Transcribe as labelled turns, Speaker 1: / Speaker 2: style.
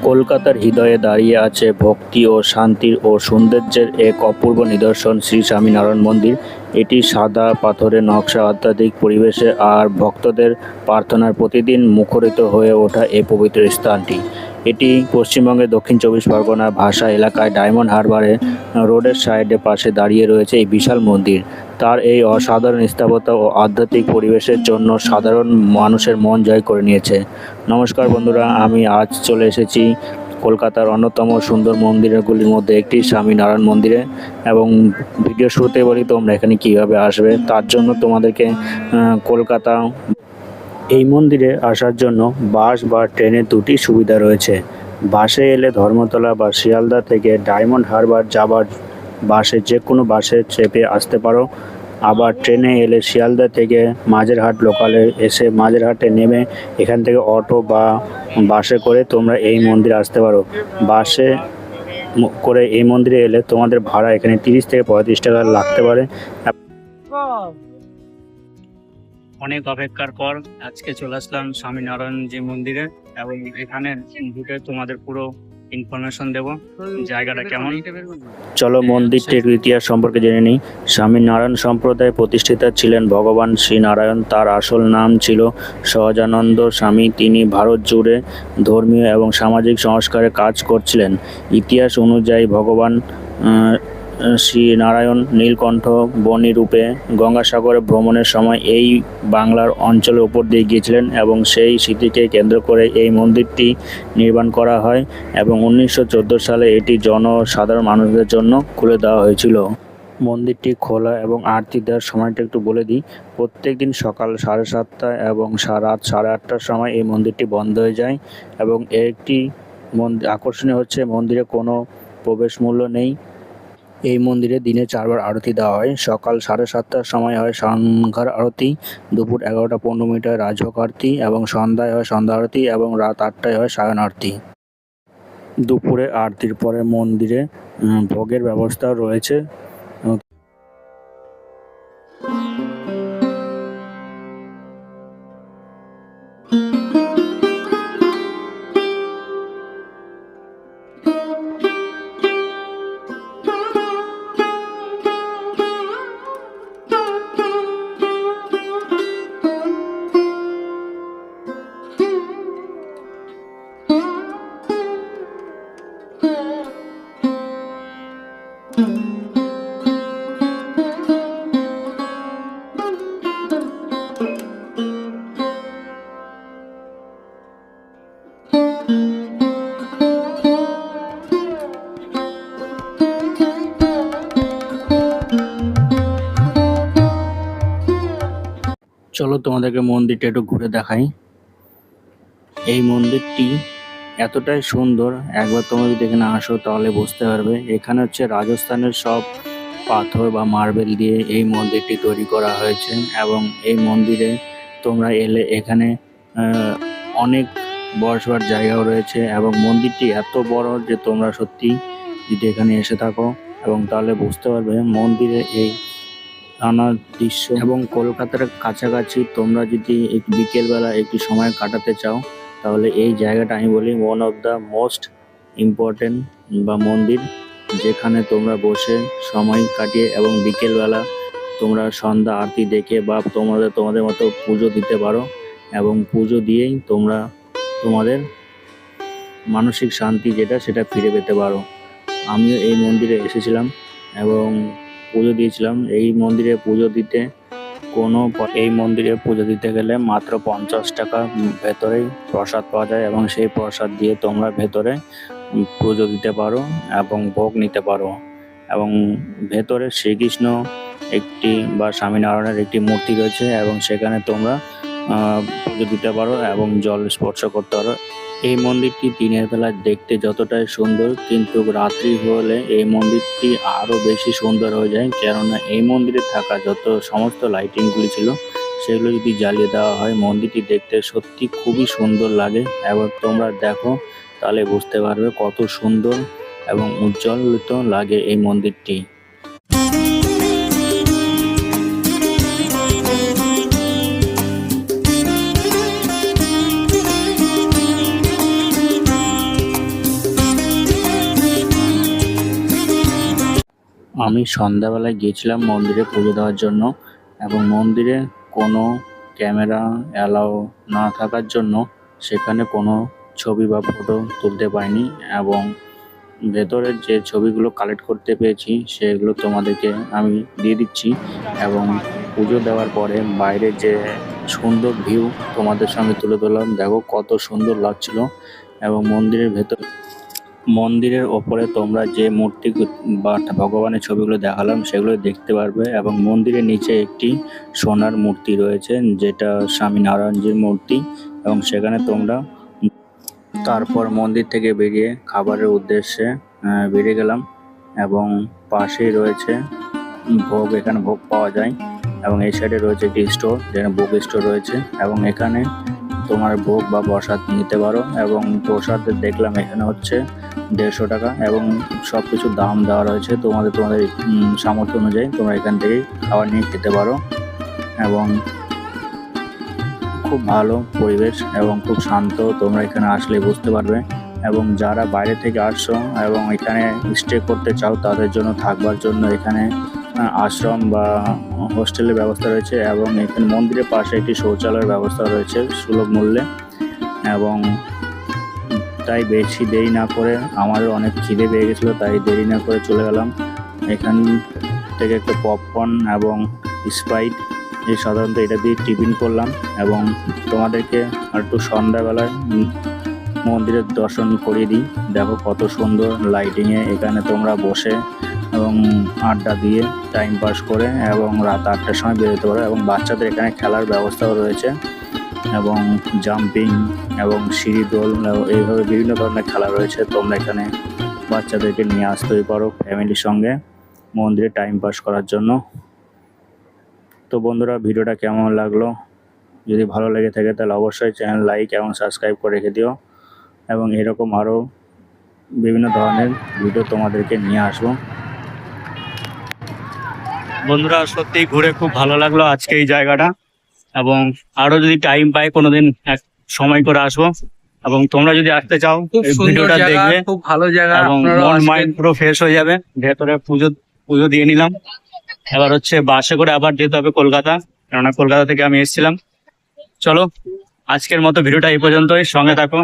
Speaker 1: কলকাতার হৃদয়ে দাঁড়িয়ে আছে ভক্তি ও শান্তির ও সৌন্দর্যের এক অপূর্ব নিদর্শন শ্রী স্বামীনারায়ণ মন্দির। এটি সাদা পাথরের নকশা, আধ্যাত্মিক পরিবেশে আর ভক্তদের প্রার্থনার প্রতিদিন মুখরিত হয়ে ওঠা এই পবিত্র স্থানটি। এটি পশ্চিমবঙ্গের দক্ষিণ চব্বিশ পরগনা ভাষা এলাকায় ডায়মন্ড হারবারে রোডের সাইডে পাশে দাঁড়িয়ে রয়েছে এই বিশাল মন্দির। তার এই অসাধারণ স্থাপত্য ও আধ্যাত্মিক পরিবেশের জন্য সাধারণ মানুষের মন জয় করে নিয়েছে। নমস্কার বন্ধুরা, আমি আজ চলে এসেছি কলকাতার অন্যতম সুন্দর মন্দিরগুলির মধ্যে একটি স্বামীনারায়ণ মন্দিরে। এবং ভিডিও শুরুতে বলি তোমরা এখানে কিভাবে আসবে। তার জন্য তোমাদেরকে কলকাতা এই মন্দিরে আসার জন্য বাস বা ট্রেনের দুটি সুবিধা রয়েছে। বাসে এলে ধর্মতলা বা শিয়ালদা থেকে ডায়মন্ড হারবার যাবার বাসে যে কোনো বাসে চেপে আসতে পারো। আবার ট্রেনে এলে শিয়ালদা থেকে মাঝেরহাট লোকালে এসে মাঝেরহাটে নেমে এখান থেকে অটো বা বাসে করে তোমরা এই মন্দিরে আসতে পারো। বাসে করে এই মন্দিরে এলে তোমাদের ভাড়া এখানে 30 থেকে 35 টাকা লাগতে পারে। অনেক অপেক্ষার পর আজকে চলে আসলাম স্বামীনারায়ণজি মন্দিরে এবং এখানে ঢুকে তোমাদের পুরো ইনফরমেশন দেব জায়গাটা কেমন। চলো মন্দিরটির ইতিহাস সম্পর্কে জেনে নিই। স্বামীনারায়ণ সম্প্রদায় প্রতিষ্ঠাতা ছিলেন ভগবান শ্রীনারায়ণ। তার আসল নাম ছিল সহজানন্দ স্বামী। তিনি ভারত জুড়ে ধর্মীয় এবং সামাজিক সংস্কারে কাজ করছিলেন। ইতিহাস অনুযায়ী ভগবান শ্রীনারায়ণ নীলকণ্ঠ বনি রূপে গঙ্গাসাগরে ভ্রমণের সময় এই বাংলার অঞ্চলের উপর দিয়ে গিয়েছিলেন এবং সেই স্মৃতিকে কেন্দ্র করে এই মন্দিরটি নির্মাণ করা হয় এবং 1914 সালে এটি জনসাধারণ মানুষদের জন্য খুলে দেওয়া হয়েছিল। মন্দিরটি খোলা এবং আরতি দেওয়ার সময়টা একটু বলে দিই। প্রত্যেক দিন সকাল 7:30 এবং রাত 8:30টার সময় এই মন্দিরটি বন্ধ হয়ে যায়। এবং একটি আকর্ষণীয় হচ্ছে মন্দিরে কোনো প্রবেশ মূল্য নেই। এই মন্দিরে দিনে 4 বার আরতি দেওয়া হয়। সকাল 7:30টার সময় হয় সন্ধ্যার আরতি, দুপুর 11:15 রাজভোগ আরতি এবং সন্ধ্যায় হয় সন্ধ্যা আরতি এবং রাত 8টায় হয় সায়ন আরতি। দুপুরে আরতির পরে মন্দিরে ভোগের ব্যবস্থাও রয়েছে। চলো তোমাদেরকে মন্দিরটা একটু ঘুরে দেখাই। এই মন্দিরটি এতটাই সুন্দর, একবার তোমরা যদি এখানে আসো তাহলে বুঝতে পারবে। এখানে হচ্ছে রাজস্থানের সব পাথর বা মার্বেল দিয়ে এই মন্দিরটি তৈরি করা হয়েছে এবং এই মন্দিরে তোমরা এলে এখানে অনেক বসবার জায়গাও রয়েছে এবং মন্দিরটি এত বড় যে তোমরা সত্যি যদি এখানে এসে থাকো এবং তাহলে বুঝতে পারবে মন্দিরে এই নানা দৃশ্য। এবং কলকাতার কাছাকাছি তোমরা যদি বিকেলবেলা একটু সময় কাটাতে চাও তাহলে এই জায়গাটা আমি বলি one of the most important বা মন্দির, যেখানে তোমরা বসে সময় কাটিয়ে এবং বিকেলবেলা তোমরা সন্ধ্যা আরতি দেখে বা তোমাদের মতো পুজো দিতে পারো এবং পুজো দিয়েই তোমরা তোমাদের মানসিক শান্তি সেটা ফিরে পেতে পারো। আমিও এই মন্দিরে এসেছিলাম এবং পুজো দিয়েছিলাম। এই মন্দিরে পুজো দিতে গেলে মাত্র 50 টাকা ভেতরেই প্রসাদ পাওয়া যায় এবং সেই প্রসাদ দিয়ে তোমরা ভেতরে পুজো দিতে পারো এবং ভোগ নিতে পারো। এবং ভেতরে শ্রীকৃষ্ণ একটি বা স্বামীনারায়ণের একটি মূর্তি রয়েছে এবং সেখানে তোমরা পুজো দিতে পারো এবং জল স্পর্শ করতে পারো। এই মন্দিরটি দিনের বেলা দেখতে যতটাই সুন্দর, কিন্তু রাত্রি হলে এই মন্দিরটি আরও বেশি সুন্দর হয়ে যায়, কেননা এই মন্দিরে থাকা সমস্ত লাইটিংগুলি ছিল সেগুলো যদি জ্বালিয়ে দেওয়া হয় মন্দিরটি দেখতে সত্যি খুবই সুন্দর লাগে। এবং তোমরা দেখো তাহলে বুঝতে পারবে কত সুন্দর এবং উজ্জ্বলিত লাগে এই মন্দিরটি। আমি সন্ধ্যাবেলায় গিয়েছিলাম মন্দিরে পুজো দেওয়ার জন্য, এবং মন্দিরে কোনো ক্যামেরা অ্যালাউ না থাকার জন্য সেখানে কোনো ছবি বা ফটো তুলতে পারিনি, এবং ভেতরের যে ছবিগুলো কালেক্ট করতে পেরেছি সেগুলো তোমাদেরকে আমি দিয়ে দিচ্ছি। এবং পুজো দেওয়ার পরে বাইরের যে সুন্দর ভিউ তোমাদের সঙ্গে তুলে ধরলাম, দেখো কত সুন্দর লাগছিল। এবং মন্দিরের ওপরে তোমরা যে মূর্তি বা ভগবানের ছবিগুলো দেখালাম সেগুলো দেখতে পারবে, এবং মন্দিরের নিচে একটি সোনার মূর্তি রয়েছে যেটা স্বামী নারায়ণজির মূর্তি, এবং সেখানে তোমরা তারপর মন্দির থেকে বেরিয়ে খাবারের উদ্দেশ্যে বেরিয়ে গেলাম। এবং পাশেই রয়েছে ভোগ, এখানে ভোগ পাওয়া যায়, এবং এই সাইডে রয়েছে একটি স্টোর যেখানে বুক স্টোর রয়েছে, এবং এখানে তোমার ভোগ বা প্রসাদ নিতে পারো। এবং প্রসাদের দেখলাম এখানে হচ্ছে 150 টাকা, এবং সব কিছুর দাম দেওয়া রয়েছে, তোমাদের সামর্থ্য অনুযায়ী তোমরা এখান থেকেই খাবার নিয়ে খেতে পারো। এবং খুব ভালো পরিবেশ এবং খুব শান্ত, তোমরা এখানে আসলে বুঝতে পারবে। এবং যারা বাইরে থেকে আসছো এবং এখানে স্টে করতে চাও তাদের জন্য থাকবার জন্য এখানে আশ্রম বা হোস্টেলের ব্যবস্থা রয়েছে, এবং এখানে মন্দিরের পাশে একটি শৌচালয়ের ব্যবস্থা রয়েছে সুলভ মূল্যে। এবং তাই বেশি দেরি না করে, আমাদের অনেক খিদে পেয়ে গেছিলো, তাই দেরি না করে চলে গেলাম। এখান থেকে একটু পপকর্ন এবং স্প্রাইট সাধারণত এটা দিয়ে টিফিন করলাম, এবং তোমাদেরকে আর একটু সন্ধ্যাবেলায় মন্দিরের দর্শন করিয়ে দিই। দেখো কত সুন্দর লাইটিংয়ে এখানে তোমরা বসে এবং আড্ডা দিয়ে টাইম পাস করে এবং রাত 8টার সময় বেরোতে পারো। এবং বাচ্চাদের এখানে খেলার ব্যবস্থাও রয়েছে, এবং জাম্পিং এবং সিঁড়ি দোল, এইভাবে বিভিন্ন ধরনের খেলা রয়েছে। তোমরা এখানে বাচ্চাদেরকে নিয়ে আসতেই পারো ফ্যামিলির সঙ্গে মন্দিরে টাইম পাস করার জন্য। তো বন্ধুরা, ভিডিওটা কেমন লাগলো? যদি ভালো লেগে থাকে তাহলে অবশ্যই চ্যানেল লাইক এবং সাবস্ক্রাইব করে রেখে দিও, এবং এরকম আরও বিভিন্ন ধরনের ভিডিও তোমাদেরকে নিয়ে আসবো।
Speaker 2: বন্ধুরা, সত্যিই ঘুরে খুব ভালো লাগলো আজকে এই জায়গাটা, এবং আরো যদি টাইম পাই কোনোদিন এক সময় করে আসবো। এবং তোমরা যদি আসতে চাও
Speaker 3: খুব
Speaker 2: এই
Speaker 3: সুন্দর
Speaker 2: ভিডিওটা
Speaker 3: জায়গা,
Speaker 2: দেখবে,
Speaker 3: খুব ভালো জায়গা,
Speaker 2: এবং
Speaker 3: আপনারাও
Speaker 2: মন
Speaker 3: আসবেন।
Speaker 2: মাইন্ড পুরো ফ্রেশ হয়ে যাবে। ভেতরে পুজো দিয়ে নিলাম, এবার হচ্ছে বাসে করে আবার যেতে হবে কলকাতা, কেননা কলকাতা থেকে আমি এসেছিলাম। চলো, আজকের মতো ভিডিওটা এই পর্যন্তই, সঙ্গে থাকো।